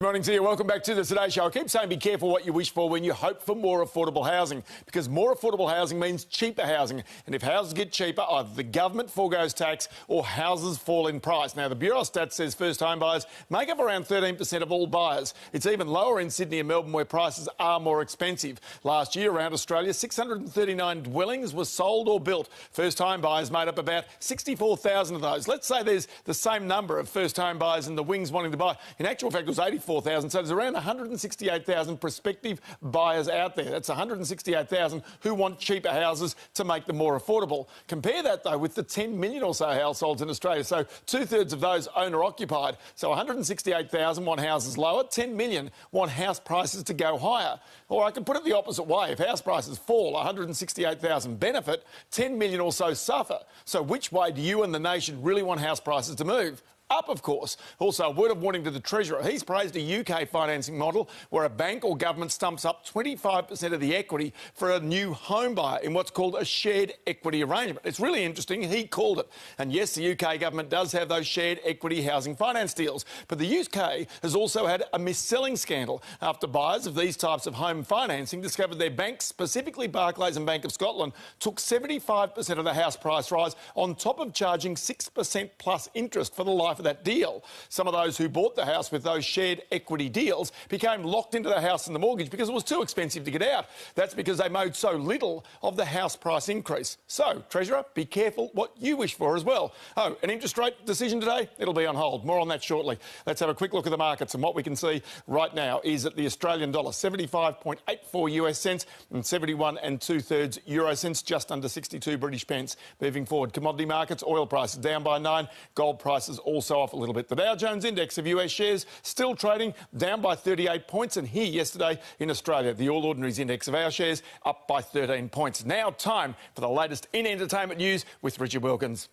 Good morning to you. Welcome back to the Today Show. I keep saying be careful what you wish for when you hope for more affordable housing, because more affordable housing means cheaper housing. And if houses get cheaper, either the government foregoes tax or houses fall in price. Now, the Bureau of Stats says first home buyers make up around 13% of all buyers. It's even lower in Sydney and Melbourne, where prices are more expensive. Last year around Australia, 639 dwellings were sold or built. First home buyers made up about 64,000 of those. Let's say there's the same number of first home buyers in the wings wanting to buy. In actual fact, it was 84,000. So there's around 168,000 prospective buyers out there. That's 168,000 who want cheaper houses to make them more affordable. Compare that, though, with the 10 million or so households in Australia. So two-thirds of those owner-occupied. So 168,000 want houses lower, 10 million want house prices to go higher. Or I can put it the opposite way. If house prices fall, 168,000 benefit, 10 million or so suffer. So which way do you and the nation really want house prices to move? Up, of course. Also, a word of warning to the Treasurer. He's praised a UK financing model where a bank or government stumps up 25% of the equity for a new home buyer in what's called a shared equity arrangement. It's really interesting. He called it. And yes, the UK government does have those shared equity housing finance deals. But the UK has also had a mis-selling scandal after buyers of these types of home financing discovered their banks, specifically Barclays and Bank of Scotland, took 75% of the house price rise on top of charging 6% plus interest for the life of that deal. Some of those who bought the house with those shared equity deals became locked into the house and the mortgage because it was too expensive to get out. That's because they made so little of the house price increase. So, Treasurer, be careful what you wish for as well. Oh, an interest rate decision today? It'll be on hold. More on that shortly. Let's have a quick look at the markets, and what we can see right now is that the Australian dollar 75.84 US cents and 71 2/3 euro cents, just under 62 British pence. Moving forward, commodity markets, oil prices down by 9, gold prices also off a little bit. The Dow Jones index of US shares still trading down by 38 points, and here yesterday in Australia, the All Ordinaries index of our shares up by 13 points. Now time for the latest in entertainment news with Richard Wilkins.